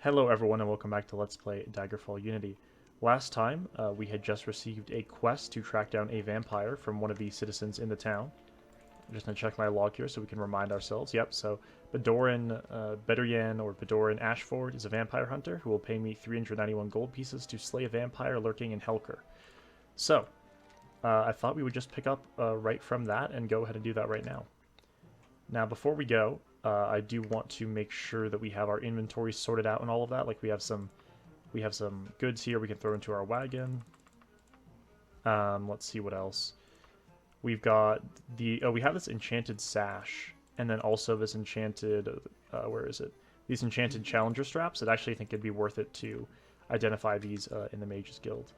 Hello everyone and welcome back to Let's Play Daggerfall Unity. Last time, we had just received a quest to track down a vampire from one of the citizens in the town. I'm just going to check my log here so we can remind ourselves. Yep, so Bedoran Bedouin or Bedoran Ashford is a vampire hunter who will pay me 391 gold pieces to slay a vampire lurking in Helker. So, I thought we would just pick up right from that and go ahead and do that right now. Now, before we go, I do want to make sure that we have our inventory sorted out and all of that. Like we have some goods here we can throw into our wagon. Let's see what else. We've got we have this enchanted sash, and then also this enchanted where is it? These enchanted challenger straps. I actually think it'd be worth it to identify these in the Mages Guild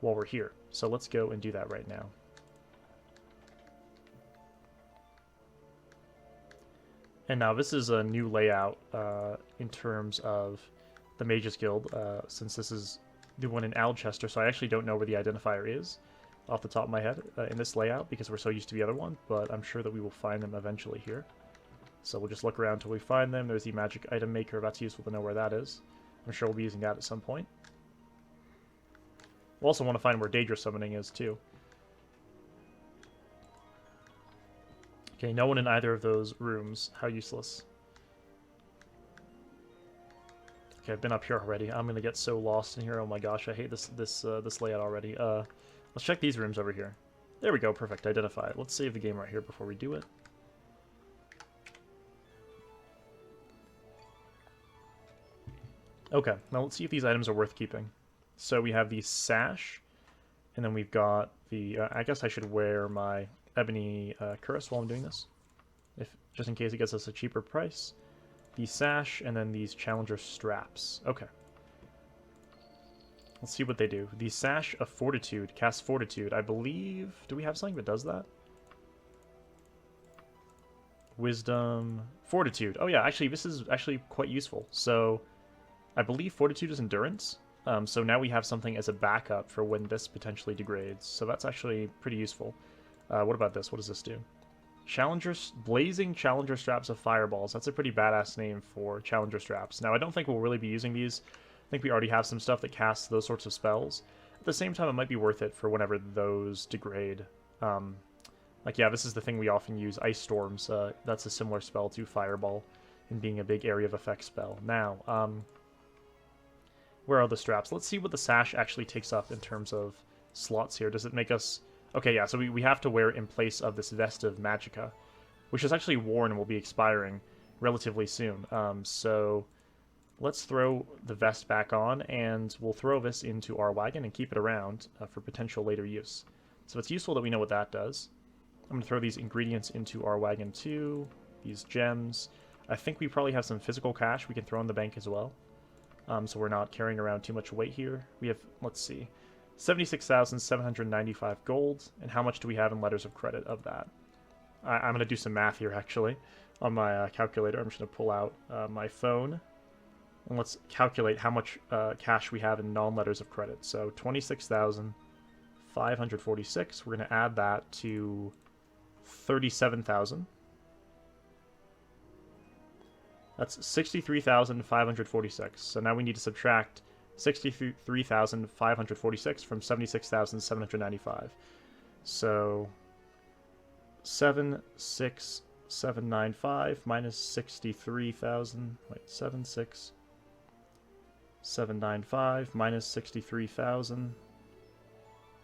while we're here. So let's go and do that right now. And now this is a new layout in terms of the Mages Guild, since this is the one in Alchester, so I actually don't know where the identifier is off the top of my head in this layout because we're so used to the other one, but I'm sure that we will find them eventually here. So we'll just look around until we find them. There's the magic item maker. That's useful to know where that is. I'm sure we'll be using that at some point. We'll also want to find where Daedra summoning is too. Okay, no one in either of those rooms. How useless. Okay, I've been up here already. I'm gonna get so lost in here. Oh my gosh, I hate this layout already. Let's check these rooms over here. There we go, perfect. Identify it. Let's save the game right here before we do it. Okay, now let's see if these items are worth keeping. So we have the sash, and then we've got the. I guess I should wear my ebony cuirass while I'm doing this, just in case it gets us a cheaper price. The sash, and then these challenger straps. Okay. Let's see what they do. The sash of fortitude casts fortitude. I believe. Do we have something that does that? Wisdom, fortitude. Oh yeah, actually, this is actually quite useful. So, I believe fortitude is endurance. So now we have something as a backup for when this potentially degrades. So that's actually pretty useful. What about this? What does this do? Blazing Challenger Straps of Fireballs. That's a pretty badass name for Challenger Straps. Now, I don't think we'll really be using these. I think we already have some stuff that casts those sorts of spells. At the same time, it might be worth it for whenever those degrade. Like, yeah, this is the thing we often use, Ice Storms. That's a similar spell to Fireball in being a big area of effect spell. Now, where are the straps? Let's see what the sash actually takes up in terms of slots here. Does it make us... Okay, yeah, so we have to wear it in place of this Vest of Magicka, which is actually worn and will be expiring relatively soon. So let's throw the vest back on, and we'll throw this into our wagon and keep it around for potential later use. So it's useful that we know what that does. I'm going to throw these ingredients into our wagon too, these gems. I think we probably have some physical cash we can throw in the bank as well, so we're not carrying around too much weight here. We have, let's see, 76,795 gold, and how much do we have in letters of credit of that? I'm going to do some math here, actually, on my calculator. I'm just going to pull out my phone, and let's calculate how much cash we have in non-letters of credit. So 26,546. We're going to add that to 37,000. That's 63,546. So now we need to subtract 63,546 from 76,795. So 76795 minus 63,000. Wait, 76795 minus 63,000.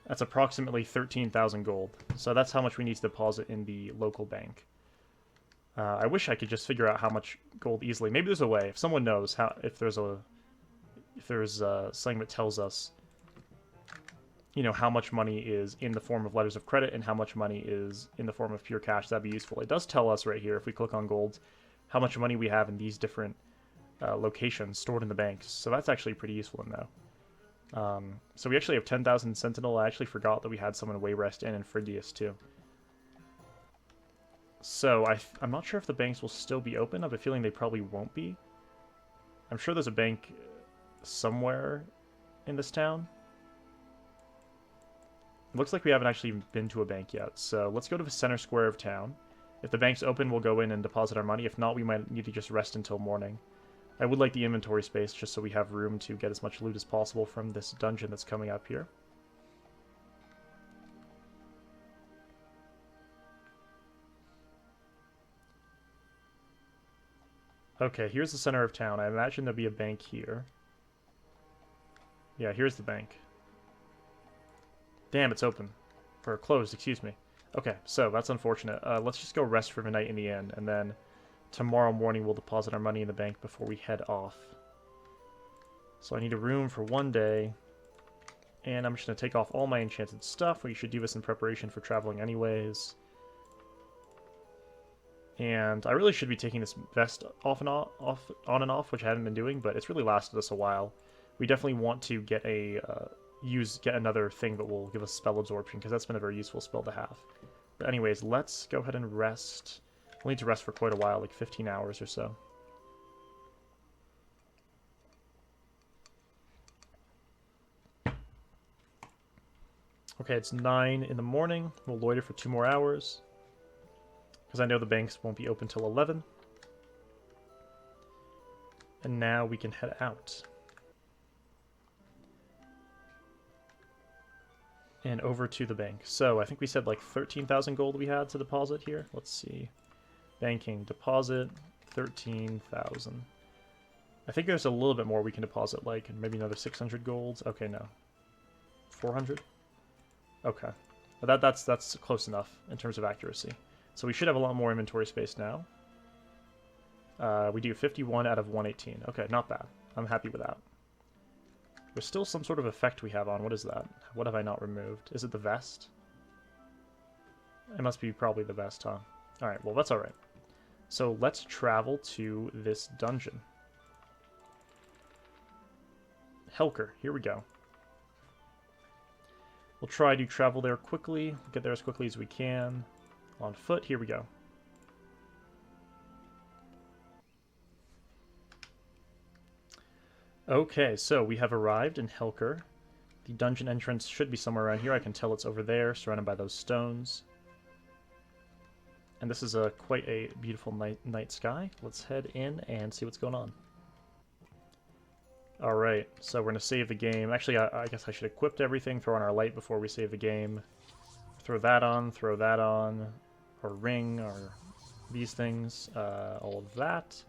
That's approximately 13,000 gold. So that's how much we need to deposit in the local bank. I wish I could just figure out how much gold easily. Maybe there's a way. If someone knows how, if there's something that tells us, you know, how much money is in the form of letters of credit and how much money is in the form of pure cash, that'd be useful. It does tell us right here, if we click on gold, how much money we have in these different locations stored in the banks. So that's actually pretty useful to know. So we actually have 10,000 Sentinel. I actually forgot that we had some in Wayrest and in Phrygius too. So I'm not sure if the banks will still be open. I have a feeling they probably won't be. I'm sure there's a bank somewhere in this town. It looks like we haven't actually been to a bank yet. So let's go to the center square of town. If the bank's open, we'll go in and deposit our money. If not, we might need to just rest until morning. I would like the inventory space just so we have room to get as much loot as possible from this dungeon that's coming up here. Okay, here's the center of town. I imagine there'll be a bank here. Yeah, here's the bank. Damn, it's open. Or closed, excuse me. Okay, so that's unfortunate. Let's just go rest for midnight in the inn, and then tomorrow morning we'll deposit our money in the bank before we head off. So I need a room for 1 day, and I'm just going to take off all my enchanted stuff. We should do this in preparation for traveling anyways. And I really should be taking this vest on and off, which I haven't been doing, but it's really lasted us a while. We definitely want to get a get another thing that will give us spell absorption, because that's been a very useful spell to have. But anyways, let's go ahead and rest. We'll need to rest for quite a while, like 15 hours or so. Okay, it's 9 in the morning. We'll loiter for 2 more hours, because I know the banks won't be open till 11. And now we can head out. And over to the bank. So I think we said like 13,000 gold we had to deposit here. Let's see. Banking, deposit, 13,000. I think there's a little bit more we can deposit, like maybe another 600 golds. Okay, no. 400? Okay. But that's close enough in terms of accuracy. So we should have a lot more inventory space now. We do 51 out of 118. Okay, not bad. I'm happy with that. There's still some sort of effect we have on. What is that? What have I not removed? Is it the vest? It must be probably the vest, huh? Alright, well that's alright. So let's travel to this dungeon. Helker, here we go. We'll try to travel there quickly, get there as quickly as we can. On foot, here we go. Okay, so we have arrived in Helker. The dungeon entrance should be somewhere around here. I can tell it's over there, surrounded by those stones. And this is quite a beautiful night sky. Let's head in and see what's going on. Alright, so we're going to save the game. Actually, I guess I should equip everything, throw on our light before we save the game. Throw that on, our ring, or these things, all of that.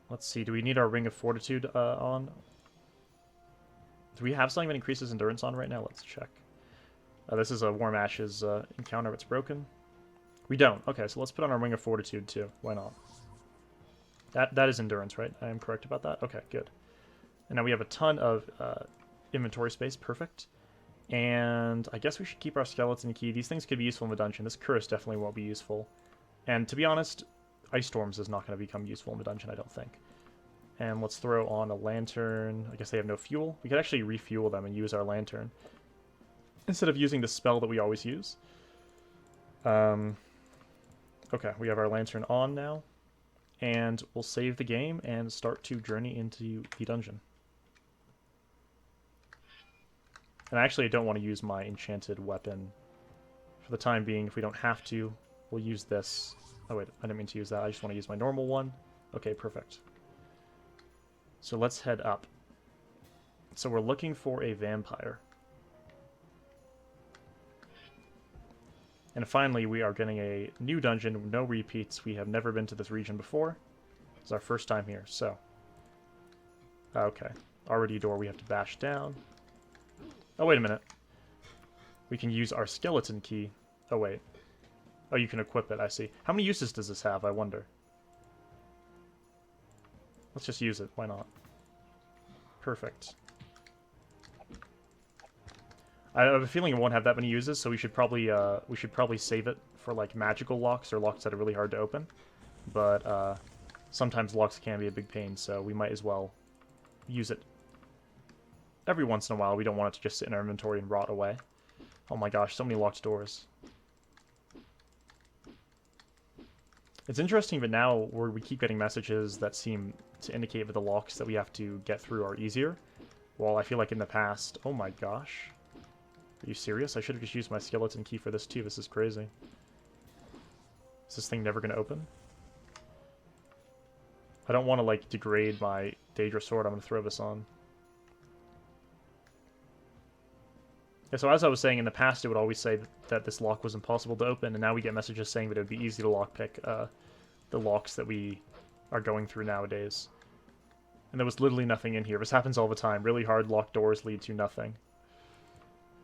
Let's see, do we need our Ring of Fortitude on? Do we have something that increases endurance on right now? Let's check. This is a Warm Ashes encounter. It's broken. We don't. Okay, so let's put on our Ring of Fortitude too. Why not? That is endurance, right? I am correct about that? Okay, good. And now we have a ton of inventory space. Perfect. And I guess we should keep our skeleton key. These things could be useful in the dungeon. This curse definitely won't be useful. And to be honest, Ice Storms is not going to become useful in the dungeon, I don't think. And let's throw on a lantern. I guess they have no fuel. We could actually refuel them and use our lantern instead of using the spell that we always use. Okay, we have our lantern on now. And we'll save the game and start to journey into the dungeon. And actually, I don't want to use my enchanted weapon for the time being. If we don't have to, we'll use this. Oh wait, I didn't mean to use that. I just want to use my normal one. Okay, perfect. So let's head up. So we're looking for a vampire. And finally, we are getting a new dungeon, no repeats. We have never been to this region before. It's our first time here, so. Okay, already a door we have to bash down. Oh, wait a minute. We can use our skeleton key. Oh, wait. Oh, you can equip it, I see. How many uses does this have, I wonder? Let's just use it, why not? Perfect. I have a feeling it won't have that many uses, so we should probably save it for like magical locks or locks that are really hard to open. But sometimes locks can be a big pain, so we might as well use it every once in a while. We don't want it to just sit in our inventory and rot away. Oh my gosh, so many locked doors. It's interesting that now we keep getting messages that seem to indicate that the locks that we have to get through are easier. While I feel like in the past... Oh my gosh. Are you serious? I should have just used my skeleton key for this too. This is crazy. Is this thing never going to open? I don't want to, like, degrade my Daedra sword. I'm going to throw this on. Yeah, so as I was saying, in the past it would always say that this lock was impossible to open, and now we get messages saying that it would be easy to lockpick the locks that we are going through nowadays. And there was literally nothing in here. This happens all the time. Really hard locked doors lead to nothing.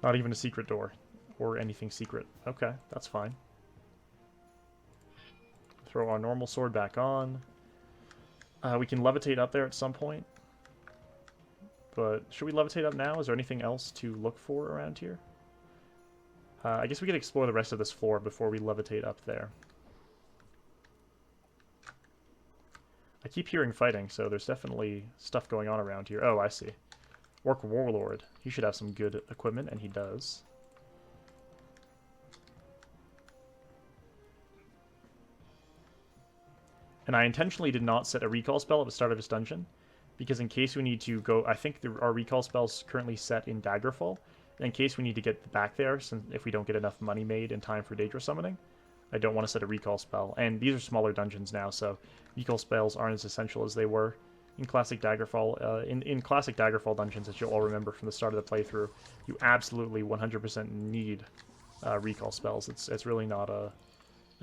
Not even a secret door. Or anything secret. Okay, that's fine. Throw our normal sword back on. We can levitate up there at some point. But should we levitate up now? Is there anything else to look for around here? I guess we could explore the rest of this floor before we levitate up there. I keep hearing fighting, so there's definitely stuff going on around here. Oh, I see. Orc Warlord. He should have some good equipment, and he does. And I intentionally did not set a recall spell at the start of this dungeon, because in case we need to go... I think our recall spell's currently set in Daggerfall, and in case we need to get back there, since if we don't get enough money made in time for Daedra summoning, I don't want to set a recall spell. And these are smaller dungeons now, so recall spells aren't as essential as they were in Classic Daggerfall. In Classic Daggerfall dungeons, as you'll all remember from the start of the playthrough, you absolutely 100% need recall spells. It's really not a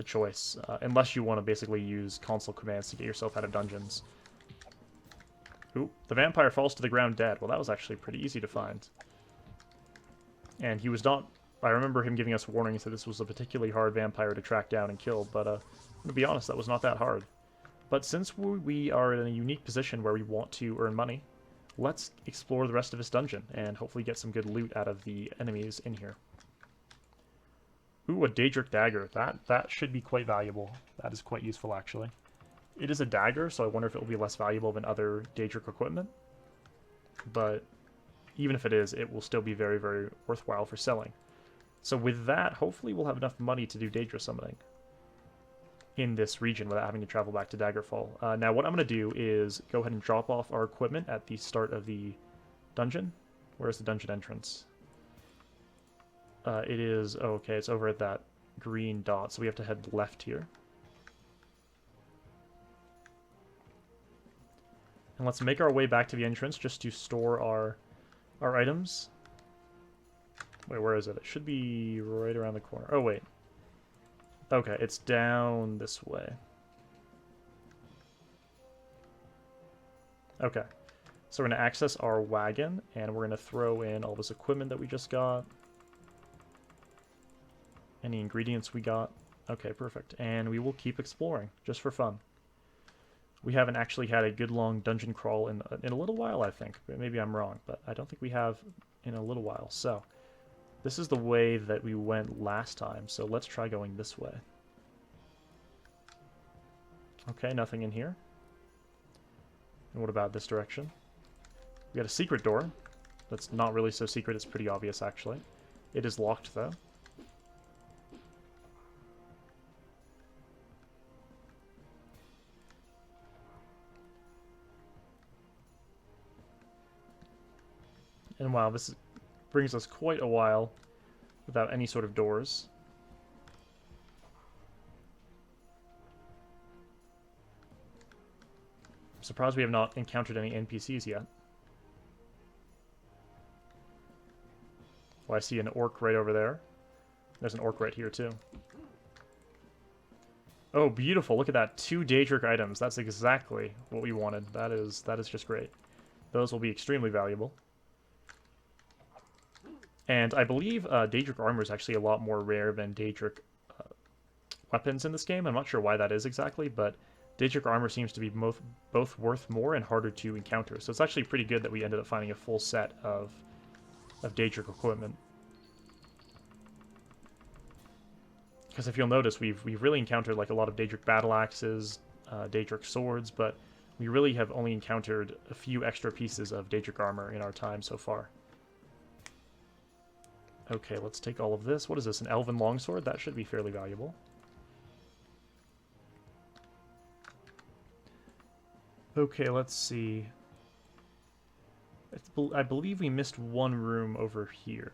choice, unless you want to basically use console commands to get yourself out of dungeons. Ooh, the vampire falls to the ground dead. Well, that was actually pretty easy to find. And he was not... I remember him giving us warnings that this was a particularly hard vampire to track down and kill, but to be honest, that was not that hard. But since we are in a unique position where we want to earn money, let's explore the rest of this dungeon and hopefully get some good loot out of the enemies in here. Ooh, a Daedric dagger. That should be quite valuable. That is quite useful, actually. It is a dagger, so I wonder if it will be less valuable than other Daedric equipment. But even if it is, it will still be very, very worthwhile for selling. So with that, hopefully we'll have enough money to do Daedra summoning in this region without having to travel back to Daggerfall. Now what I'm going to do is go ahead and drop off our equipment at the start of the dungeon. Where's the dungeon entrance? It is... Oh, okay, it's over at that green dot, so we have to head left here. And let's make our way back to the entrance just to store our items. Wait, where is it? It should be right around the corner. Oh, wait. Okay, it's down this way. Okay. So we're going to access our wagon, and we're going to throw in all this equipment that we just got. Any ingredients we got. Okay, perfect. And we will keep exploring, just for fun. We haven't actually had a good long dungeon crawl in a little while, I think. Maybe I'm wrong, but I don't think we have in a little while. So, this is the way that we went last time, so let's try going this way. Okay, nothing in here. And what about this direction? We got a secret door. That's not really so secret, it's pretty obvious, actually. It is locked, though. And wow, this brings us quite a while without any sort of doors. I'm surprised we have not encountered any NPCs yet. Well, I see an orc right over there. There's an orc right here, too. Oh, beautiful. Look at that. 2 Daedric items. That's exactly what we wanted. That is just great. Those will be extremely valuable. And I believe Daedric armor is actually a lot more rare than Daedric weapons in this game. I'm not sure why that is exactly, but Daedric armor seems to be both worth more and harder to encounter. So it's actually pretty good that we ended up finding a full set of Daedric equipment. Because if you'll notice, we've really encountered like a lot of Daedric battle axes, Daedric swords, but we really have only encountered a few extra pieces of Daedric armor in our time so far. Okay, let's take all of this. What is this, an elven longsword? That should be fairly valuable. Okay, let's see. I believe we missed one room over here.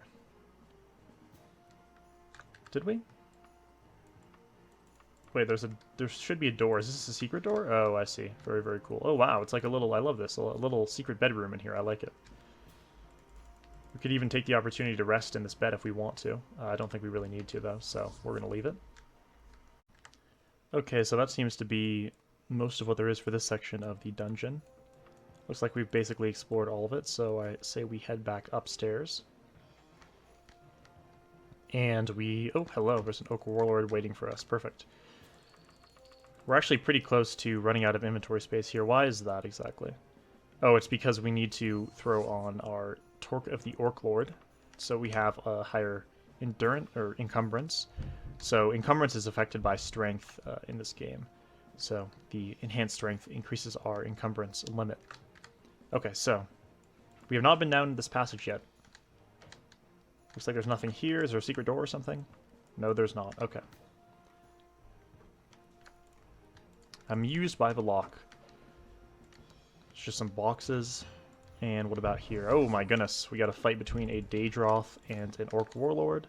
Did we? Wait, there should be a door. Is this a secret door? Oh, I see. Very, very cool. Oh, wow. It's like a little... I love this. A little secret bedroom in here. I like it. We could even take the opportunity to rest in this bed if we want to. I don't think we really need to, though, so we're going to leave it. Okay, so that seems to be most of what there is for this section of the dungeon. Looks like we've basically explored all of it, so I say we head back upstairs. And we... Oh, hello. There's an Oak Warlord waiting for us. Perfect. We're actually pretty close to running out of inventory space here. Why is that exactly? Oh, it's because we need to throw on our Torque of the Orc Lord, so we have a higher endurance or encumbrance. So encumbrance is affected by strength in this game. So the enhanced strength increases our encumbrance limit. Okay, so we have not been down this passage yet. Looks like there's nothing here. Is there a secret door or something? No, there's not. Okay. I'm amused by the lock. It's just some boxes. And what about here? Oh my goodness, we got a fight between a Daedroth and an Orc Warlord.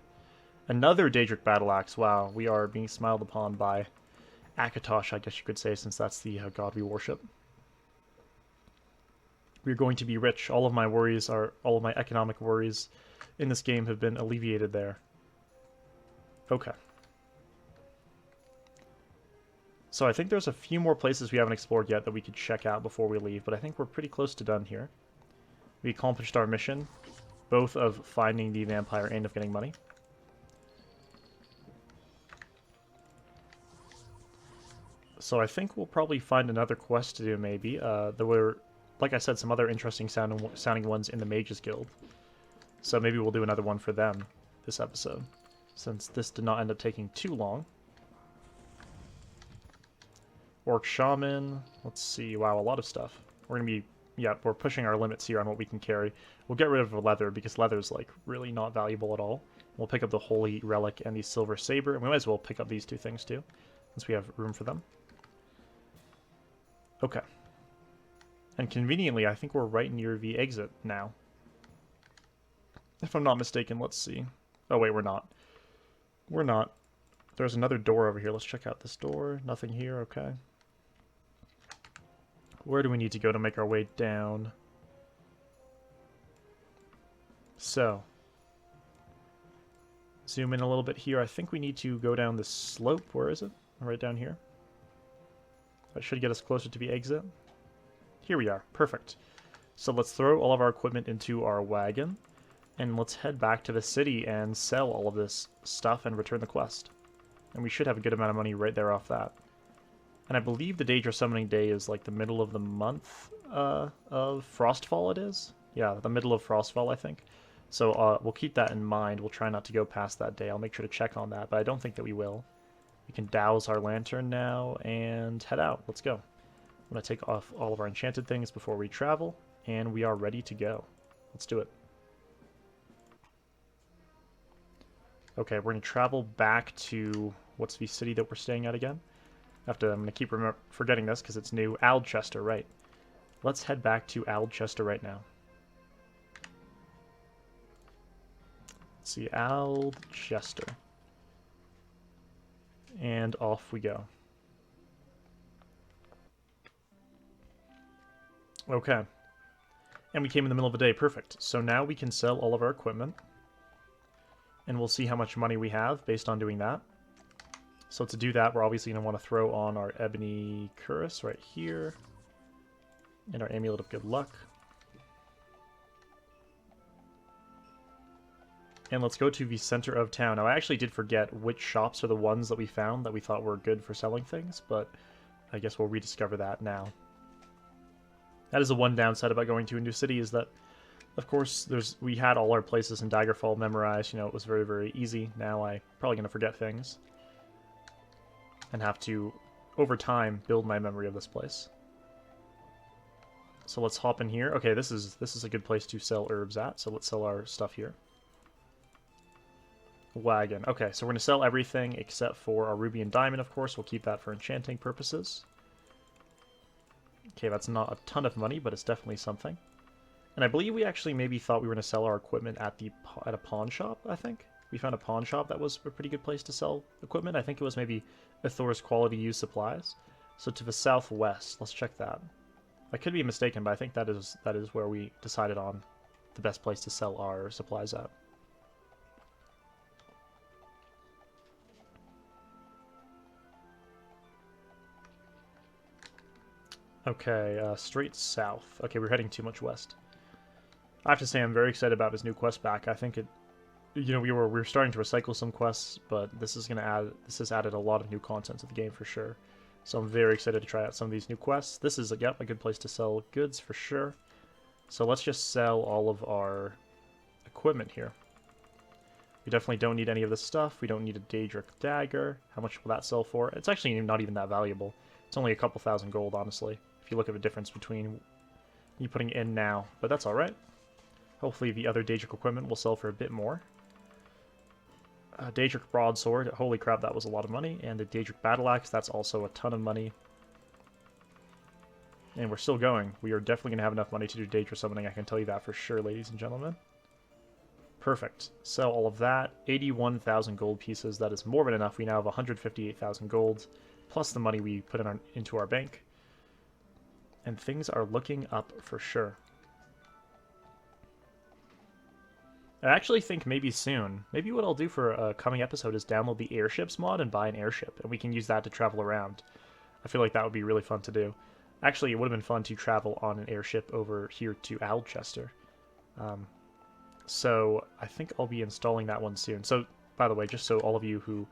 Another Daedric Battle Axe. Wow, we are being smiled upon by Akatosh, I guess you could say, since that's the god we worship. We're going to be rich. All of my economic worries in this game have been alleviated there. Okay. So I think there's a few more places we haven't explored yet that we could check out before we leave, but I think we're pretty close to done here. We accomplished our mission, both of finding the vampire and of getting money. So I think we'll probably find another quest to do, maybe. There were, like I said, some other interesting sounding ones in the Mages Guild. So maybe we'll do another one for them this episode, since this did not end up taking too long. Orc Shaman, let's see, wow, a lot of stuff. We're going to be, yeah, we're pushing our limits here on what we can carry. We'll get rid of the leather, because leather's, like, really not valuable at all. We'll pick up the Holy Relic and the Silver Saber, and we might as well pick up these two things, too, since we have room for them. Okay. And conveniently, I think we're right near the exit now. If I'm not mistaken, let's see. Oh, wait, we're not. We're not. There's another door over here. Let's check out this door. Nothing here, okay. Where do we need to go to make our way down? So, zoom in a little bit here. I think we need to go down this slope. Where is it? Right down here. That should get us closer to the exit. Here we are. Perfect. So let's throw all of our equipment into our wagon, and let's head back to the city and sell all of this stuff and return the quest. And we should have a good amount of money right there off that. And I believe the Daedra Summoning Day is like the middle of the month of Frostfall it is? Yeah, the middle of Frostfall, I think. So we'll keep that in mind. We'll try not to go past that day. I'll make sure to check on that, but I don't think that we will. We can douse our lantern now and head out. Let's go. I'm going to take off all of our enchanted things before we travel, and we are ready to go. Let's do it. Okay, we're going to travel back to... What's the city that we're staying at again? I'm going to keep forgetting this because it's new. Aldchester, right. Let's head back to Aldchester right now. Let's see, Aldchester. And off we go. Okay. And we came in the middle of the day. Perfect. So now we can sell all of our equipment. And we'll see how much money we have based on doing that. So to do that, we're obviously going to want to throw on our Ebony Cuirass right here. And our Amulet of Good Luck. And let's go to the center of town. Now, I actually did forget which shops are the ones that we found that we thought were good for selling things, but I guess we'll rediscover that now. That is the one downside about going to a new city, is that, of course, we had all our places in Daggerfall memorized. You know, it was very, very easy. Now I'm probably going to forget things. And have to, over time, build my memory of this place. So let's hop in here. Okay, this is a good place to sell herbs at, so let's sell our stuff here. Wagon. Okay, so we're going to sell everything except for our ruby and diamond, of course. We'll keep that for enchanting purposes. Okay, that's not a ton of money, but it's definitely something. And I believe we actually maybe thought we were going to sell our equipment at a pawn shop, I think. We found a pawn shop that was a pretty good place to sell equipment. I think it was maybe Thor's quality used supplies. So to the southwest, let's check that. I could be mistaken, but I think that is where we decided on the best place to sell our supplies at. Okay, straight south. Okay, we're heading too much west. I have to say I'm very excited about this new quest back. I think it, you know, we were starting to recycle some quests, but this has added a lot of new content to the game for sure. So I'm very excited to try out some of these new quests. This is, yep, a good place to sell goods for sure. So let's just sell all of our equipment here. We definitely don't need any of this stuff. We don't need a Daedric dagger. How much will that sell for? It's actually not even that valuable. It's only a couple thousand gold, honestly, if you look at the difference between you putting it in now. But that's alright. Hopefully the other Daedric equipment will sell for a bit more. Daedric broadsword, holy crap, that was a lot of money. And the Daedric battle axe, that's also a ton of money. And we're still going. We are definitely going to have enough money to do Daedra summoning, I can tell you that for sure, ladies and gentlemen. Perfect. Sell all of that. 81,000 gold pieces. That is more than enough. We now have 158,000 gold, plus the money we put into our bank. And things are looking up for sure. I actually think maybe soon, maybe what I'll do for a coming episode is download the airships mod and buy an airship, and we can use that to travel around. I feel like that would be really fun to do. Actually, it would have been fun to travel on an airship over here to Alchester. So I think I'll be installing that one soon. So, by the way, just so all of you who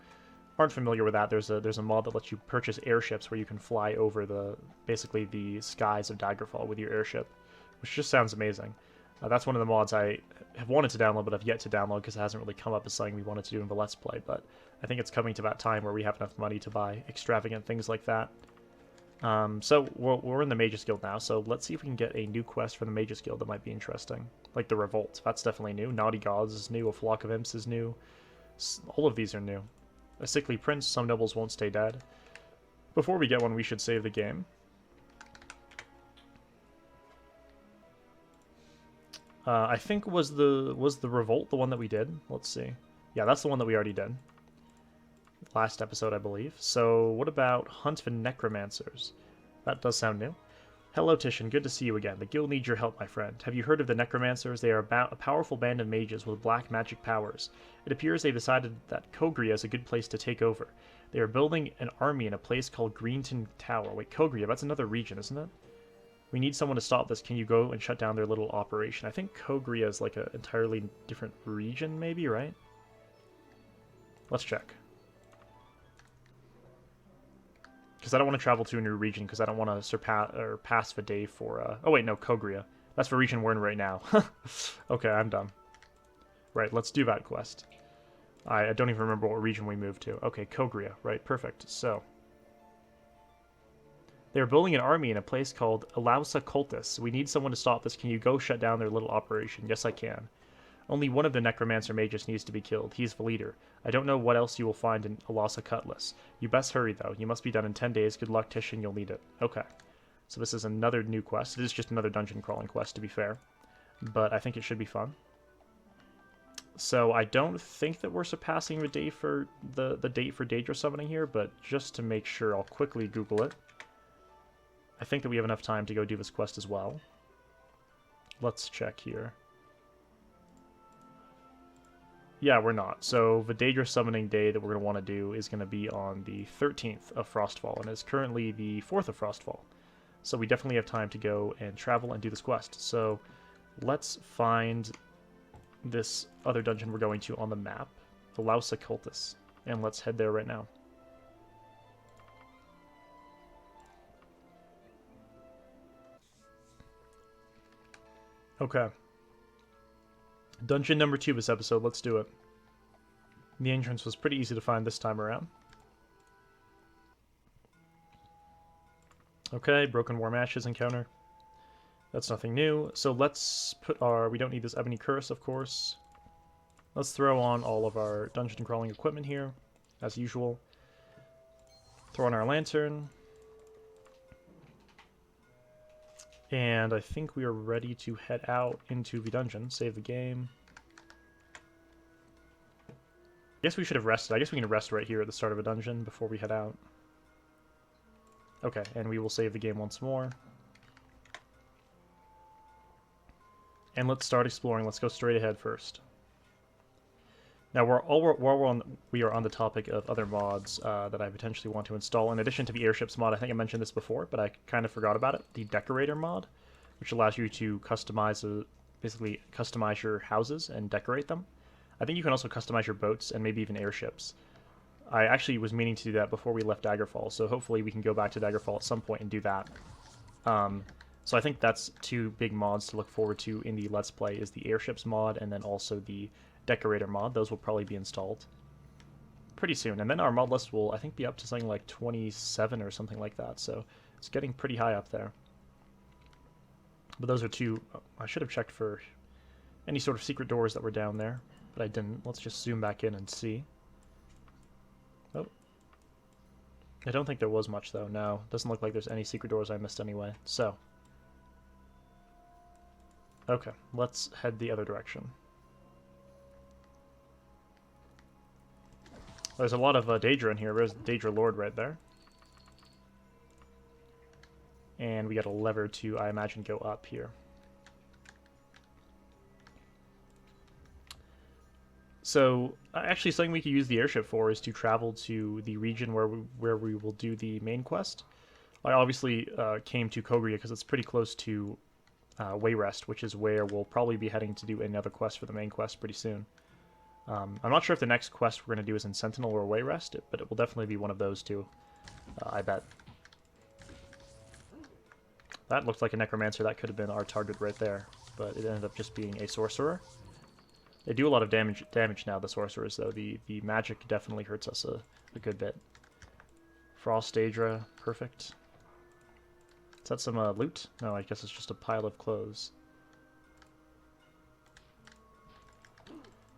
aren't familiar with that, there's a mod that lets you purchase airships where you can fly over basically the skies of Daggerfall with your airship, which just sounds amazing. That's one of the mods I have wanted to download, but have yet to download because it hasn't really come up as something we wanted to do in the Let's Play. But I think it's coming to that time where we have enough money to buy extravagant things like that. So we're in the Magus Guild now, so let's see if we can get a new quest for the Magus Guild that might be interesting. Like the Revolt, that's definitely new. Naughty Gods is new, a Flock of Imps is new. All of these are new. A Sickly Prince, some nobles won't stay dead. Before we get one, we should save the game. I think was the Revolt the one that we did? Let's see. Yeah, that's the one that we already did. Last episode, I believe. So what about Hunt for Necromancers? That does sound new. Hello, Titian. Good to see you again. The guild needs your help, my friend. Have you heard of the Necromancers? They are a powerful band of mages with black magic powers. It appears they've decided that Kogria is a good place to take over. They are building an army in a place called Greenton Tower. Wait, Kogria, that's another region, isn't it? We need someone to stop this. Can you go and shut down their little operation? I think Kogria is like an entirely different region, maybe, right? Let's check. Because I don't want to travel to a new region, because I don't want to pass the day for... Oh, wait, no, Kogria. That's the region we're in right now. Okay, I'm done. Right, let's do that quest. I don't even remember what region we moved to. Okay, Kogria. Right, perfect. So... They are building an army in a place called Alausa Cultus. We need someone to stop this. Can you go shut down their little operation? Yes, I can. Only one of the Necromancer mages needs to be killed. He's the leader. I don't know what else you will find in Alausa Cutlass. You best hurry, though. You must be done in 10 days. Good luck, Titian. You'll need it. Okay. So this is another new quest. It is just another dungeon crawling quest, to be fair. But I think it should be fun. So I don't think that we're surpassing the date for the date for Daedra summoning here, but just to make sure, I'll quickly Google it. I think that we have enough time to go do this quest as well. Let's check here. Yeah, we're not. So the Daedra summoning day that we're going to want to do is going to be on the 13th of Frostfall, and is currently the 4th of Frostfall. So we definitely have time to go and travel and do this quest. So let's find this other dungeon we're going to on the map, the Lausa Cultus, and let's head there right now. Okay. Dungeon number 2 this episode, let's do it. The entrance was pretty easy to find this time around. Okay, Broken Warm Ashes encounter. That's nothing new. So let's put our... We don't need this Ebony Curse, of course. Let's throw on all of our dungeon crawling equipment here, as usual. Throw on our lantern. And I think we are ready to head out into the dungeon. Save the game. guess we should have rested. I guess we can rest right here at the start of a dungeon before we head out. Okay, and we will save the game once more. And let's start exploring. Let's go straight ahead first. Now, while we are on the topic of other mods that I potentially want to install, in addition to the airships mod, I think I mentioned this before, but I kind of forgot about it. The Decorator mod, which allows you to basically customize your houses and decorate them. I think you can also customize your boats and maybe even airships. I actually was meaning to do that before we left Daggerfall, so hopefully we can go back to Daggerfall at some point and do that. So I think that's two big mods to look forward to in the Let's Play, is the airships mod and then also the Decorator mod. Those will probably be installed pretty soon. And then our mod list will, I think, be up to something like 27 or something like that, so it's getting pretty high up there. But those are two. I should have checked for any sort of secret doors that were down there, but I didn't. Let's just zoom back in and see. Oh. I don't think there was much, though. No, doesn't look like there's any secret doors I missed anyway. So. Okay, let's head the other direction. There's a lot of Daedra in here. There's Daedra Lord right there. And we got a lever to, I imagine, go up here. So, actually, something we could use the airship for is to travel to the region where we will do the main quest. I obviously came to Kogria because it's pretty close to Wayrest, which is where we'll probably be heading to do another quest for the main quest pretty soon. I'm not sure if the next quest we're going to do is in Sentinel or Wayrest, but it will definitely be one of those two, I bet. That looked like a Necromancer. That could have been our target right there, but it ended up just being a Sorcerer. They do a lot of damage now, the Sorcerers, though. The magic definitely hurts us a good bit. Frost Daedra, perfect. Is that some loot? No, I guess it's just a pile of clothes.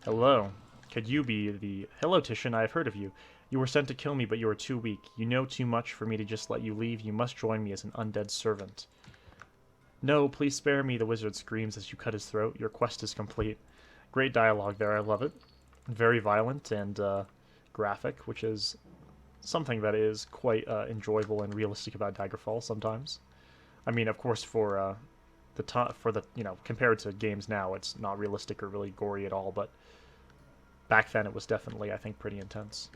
Hello. Could you be the... Hello, Titian, I have heard of you. You were sent to kill me, but you are too weak. You know too much for me to just let you leave. You must join me as an undead servant. No, please spare me, the wizard screams as you cut his throat. Your quest is complete. Great dialogue there, I love it. Very violent and graphic, which is something that is quite enjoyable and realistic about Daggerfall sometimes. I mean, of course, for the compared to games now, it's not realistic or really gory at all, but back then it was definitely, I think, pretty intense.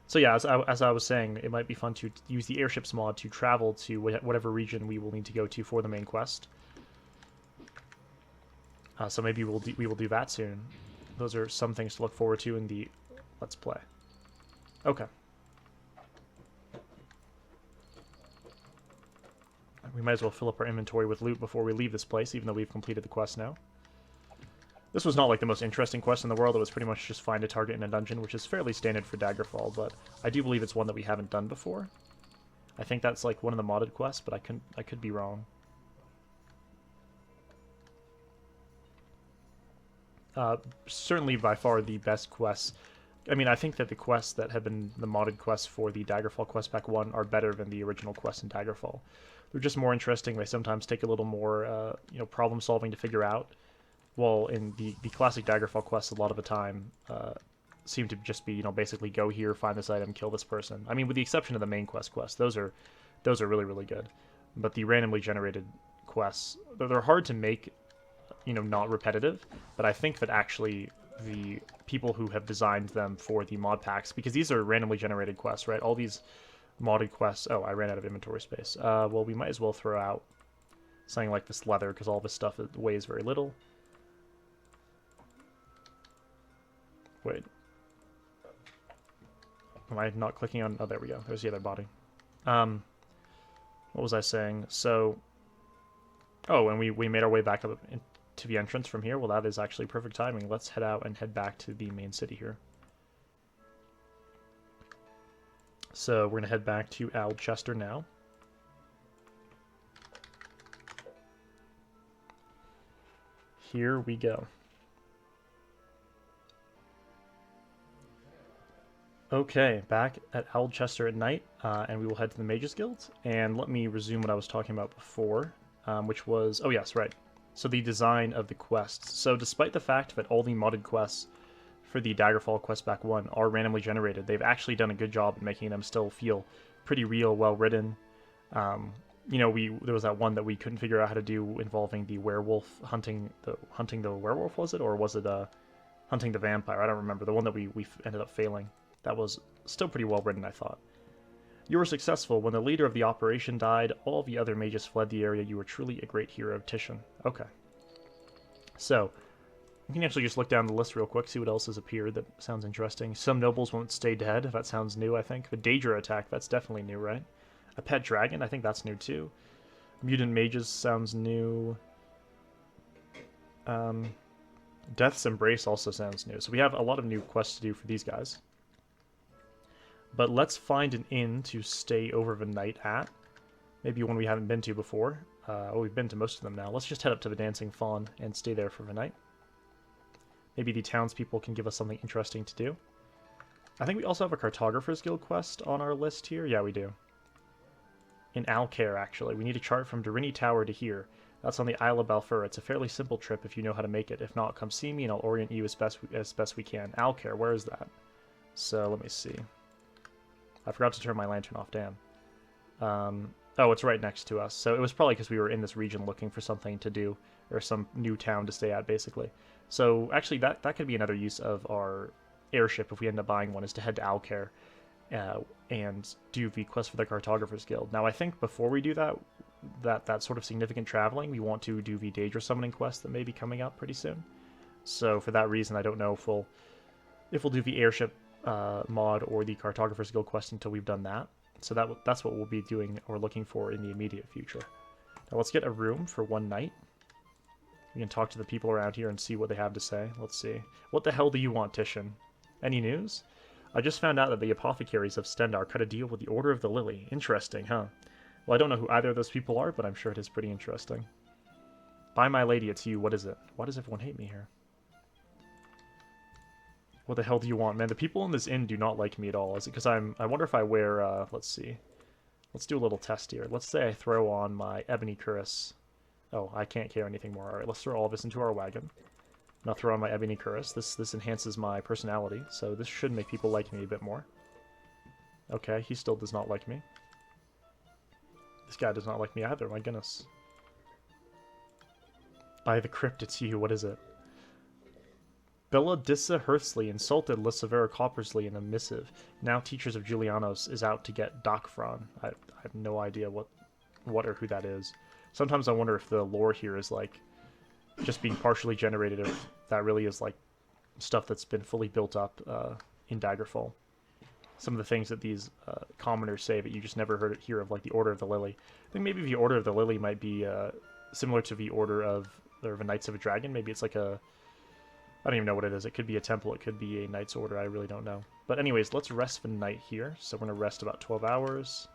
So yeah, as I was saying, it might be fun to use the airships mod to travel to whatever region we will need to go to for the main quest. So maybe we will do that soon. Those are some things to look forward to in the Let's Play. Okay. We might as well fill up our inventory with loot before we leave this place, even though we've completed the quest now. This was not like the most interesting quest in the world. It was pretty much just find a target in a dungeon, which is fairly standard for Daggerfall, but I do believe it's one that we haven't done before. I think that's like one of the modded quests, but I could be wrong. Certainly by far the best quests. I mean, I think that the quests that have been the modded quests for the Daggerfall Quest Pack 1 are better than the original quests in Daggerfall. They're just more interesting. They sometimes take a little more, problem solving to figure out. Well, in the classic Daggerfall quests, a lot of the time seem to just be, basically go here, find this item, kill this person. I mean, with the exception of the main quest, those are really, really good. But the randomly generated quests, they're hard to make, not repetitive. But I think that actually the people who have designed them for the mod packs, because these are randomly generated quests, right? All these modded quests. Oh, I ran out of inventory space. Well, we might as well throw out something like this leather, because all this stuff weighs very little. Wait. Am I not clicking on... Oh, there we go. There's the other body. What was I saying? So... Oh, and we made our way back up to the entrance from here. Well, that is actually perfect timing. Let's head out and head back to the main city here. So we're going to head back to Alchester now. Here we go. Okay, back at Alchester at night, and we will head to the Mages Guild. And let me resume what I was talking about before, which was... Oh yes, right. So the design of the quests. So despite the fact that all the modded quests for the Daggerfall Quest Pack 1 are randomly generated, they've actually done a good job in making them still feel pretty real, well written. You know, there was that one that we couldn't figure out how to do involving the werewolf hunting the werewolf, was it, or was it hunting the vampire? I don't remember. The one that we ended up failing. That was still pretty well written, I thought. You were successful. When the leader of the operation died, all the other mages fled the area. You were truly a great hero, Titian. Okay. So, we can actually just look down the list real quick, see what else has appeared that sounds interesting. Some nobles won't stay dead. That sounds new, I think. The Daedra attack, that's definitely new, right? A pet dragon, I think that's new too. Mutant mages sounds new. Death's Embrace also sounds new. So we have a lot of new quests to do for these guys. But let's find an inn to stay over the night at. Maybe one we haven't been to before. Well, we've been to most of them now. Let's just head up to the Dancing Fawn and stay there for the night. Maybe the townspeople can give us something interesting to do. I think we also have a Cartographer's Guild quest on our list here. Yeah, we do. In Alcaire, actually. We need a chart from Darini Tower to here. That's on the Isle of Balfour. It's a fairly simple trip if you know how to make it. If not, come see me and I'll orient you as best we can. Alcaire, where is that? So, let me see. I forgot to turn my lantern off, damn. Oh, it's right next to us. So it was probably because we were in this region looking for something to do, or some new town to stay at, basically. So actually, that could be another use of our airship if we end up buying one, is to head to Alcaire and do the quest for the Cartographer's Guild. Now, I think before we do that sort of significant traveling, we want to do the Daedra summoning quest that may be coming up pretty soon. So for that reason, I don't know if we'll do the airship mod or the Cartographer's Guild quest until we've done that. So that's what we'll be doing or looking for in the immediate future. Now let's get a room for one night. We can talk to the people around here and see what they have to say. Let's see. What the hell do you want, Titian? Any news? I just found out that the apothecaries of Stendar cut a deal with the Order of the Lily. Interesting, huh? Well, I don't know who either of those people are, but I'm sure it is pretty interesting. By my lady, it's you. What is it? Why does everyone hate me here? What the hell do you want, man? The people in this inn do not like me at all. Is it because I wonder if I wear, let's see. Let's do a little test here. Let's say I throw on my ebony cuirass. Oh, I can't carry anything more. Alright, let's throw all this into our wagon. And I'll throw on my ebony cuirass. This enhances my personality, so this should make people like me a bit more. Okay, he still does not like me. This guy does not like me either, my goodness. By the crypt, it's you. What is it? Bella Dissa Hursley insulted Lissavera Coppersley in a missive. Now Teachers of Julianos is out to get Docfron. I have no idea what or who that is. Sometimes I wonder if the lore here is like just being partially generated, or if that really is like stuff that's been fully built up in Daggerfall. Some of the things that these commoners say that you just never hear of, like the Order of the Lily. I think maybe the Order of the Lily might be similar to the Order of the Knights of a Dragon. Maybe it's like a... I don't even know what it is. It could be a temple. It could be a knight's order. I really don't know. But anyways, let's rest for the night here. So we're going to rest about 12 hours.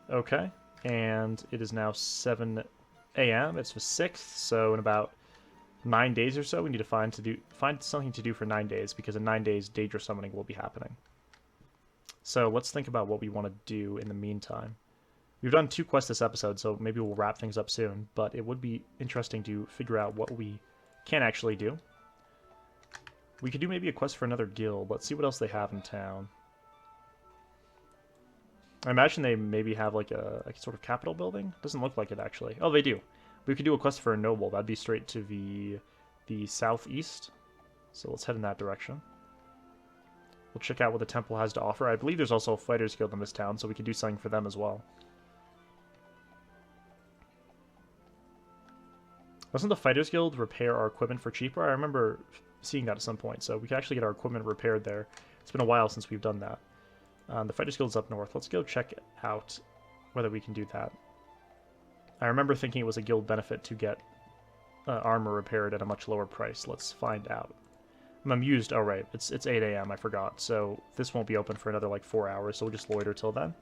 Okay. And it is now 7 a.m. It's the 6th. So in about 9 days or so, we need to find something to do for 9 days, because in 9 days, Daedra summoning will be happening. So let's think about what we want to do in the meantime. We've done 2 quests this episode, so maybe we'll wrap things up soon, but it would be interesting to figure out what we can actually do. We could do maybe a quest for another guild. Let's see what else they have in town. I imagine they maybe have like a sort of capital building. Doesn't look like it, actually. Oh, they do. We could do a quest for a noble. That'd be straight to the southeast. So let's head in that direction. We'll check out what the temple has to offer. I believe there's also a fighters guild in this town, so we could do something for them as well. Doesn't the Fighters Guild repair our equipment for cheaper? I remember seeing that at some point, so we can actually get our equipment repaired there. It's been a while since we've done that. The Fighters Guild's up north. Let's go check out whether we can do that. I remember thinking it was a guild benefit to get armor repaired at a much lower price. Let's find out. I'm amused. Oh, right. It's 8 a.m. I forgot. So this won't be open for another, like, 4 hours, so we'll just loiter till then.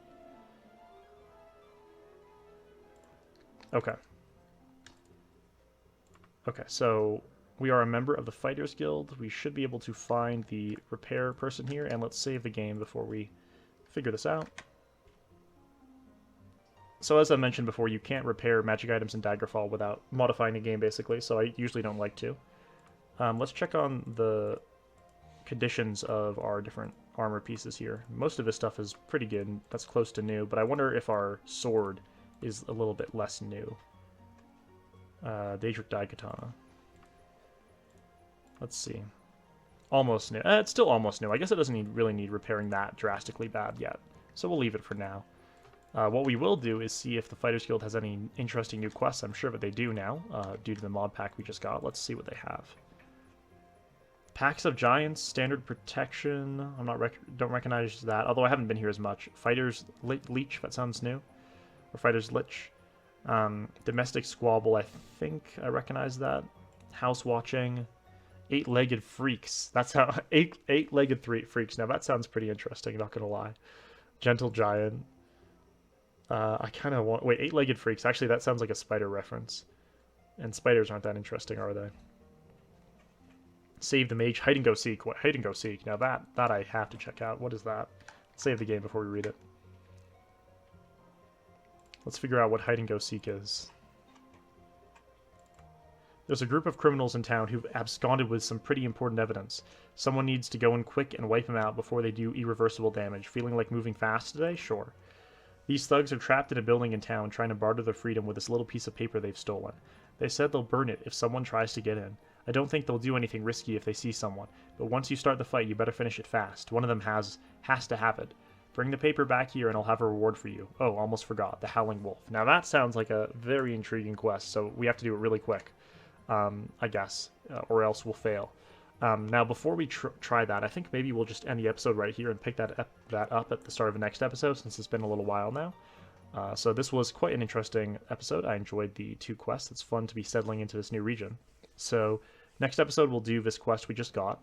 Okay. Okay, so we are a member of the Fighters Guild. We should be able to find the repair person here, and let's save the game before we figure this out. So as I mentioned before, you can't repair magic items in Daggerfall without modifying the game, basically, so I usually don't like to. Let's check on the conditions of our different armor pieces here. Most of this stuff is pretty good. That's close to new, but I wonder if our sword is a little bit less new. Daedric Daikatana. Let's see. Almost new. It's still almost new. I guess it doesn't really need repairing that drastically bad yet, so we'll leave it for now. What we will do is see if the Fighters Guild has any interesting new quests. I'm sure that they do now, due to the mod pack we just got. Let's see what they have. Packs of Giants, Standard Protection. Don't recognize that, although I haven't been here as much. Fighters Leech, that sounds new. Or Fighters Lich. Domestic Squabble, I think I recognize that. House Watching. Eight-Legged Freaks. That's how... Eight-Legged Freaks. Now that sounds pretty interesting, not gonna lie. Gentle Giant. I kind of want... Wait, Eight-Legged Freaks. Actually, that sounds like a spider reference. And spiders aren't that interesting, are they? Save the Mage. Hide and Go Seek. What? Hide and Go Seek. Now that I have to check out. What is that? Save the game before we read it. Let's figure out what Hide and Go Seek is. There's a group of criminals in town who've absconded with some pretty important evidence. Someone needs to go in quick and wipe them out before they do irreversible damage. Feeling like moving fast today? Sure. These thugs are trapped in a building in town trying to barter their freedom with this little piece of paper they've stolen. They said they'll burn it if someone tries to get in. I don't think they'll do anything risky if they see someone, but once you start the fight, you better finish it fast. One of them has to have it. Bring the paper back here and I'll have a reward for you. Oh, almost forgot. The Howling Wolf. Now that sounds like a very intriguing quest, so we have to do it really quick, I guess, or else we'll fail. Now, before we try that, I think maybe we'll just end the episode right here and pick that up at the start of the next episode, since it's been a little while now. So this was quite an interesting episode. I enjoyed the 2 quests. It's fun to be settling into this new region. So next episode we'll do this quest we just got,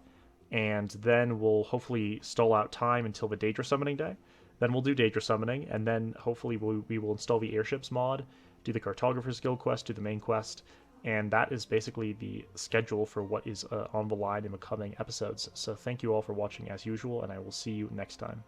and then we'll hopefully stall out time until the Daedra Summoning Day. Then we'll do Daedra Summoning, and then hopefully we will install the Airships mod, do the Cartographer's Guild quest, do the main quest, and that is basically the schedule for what is on the line in the coming episodes. So thank you all for watching as usual, and I will see you next time.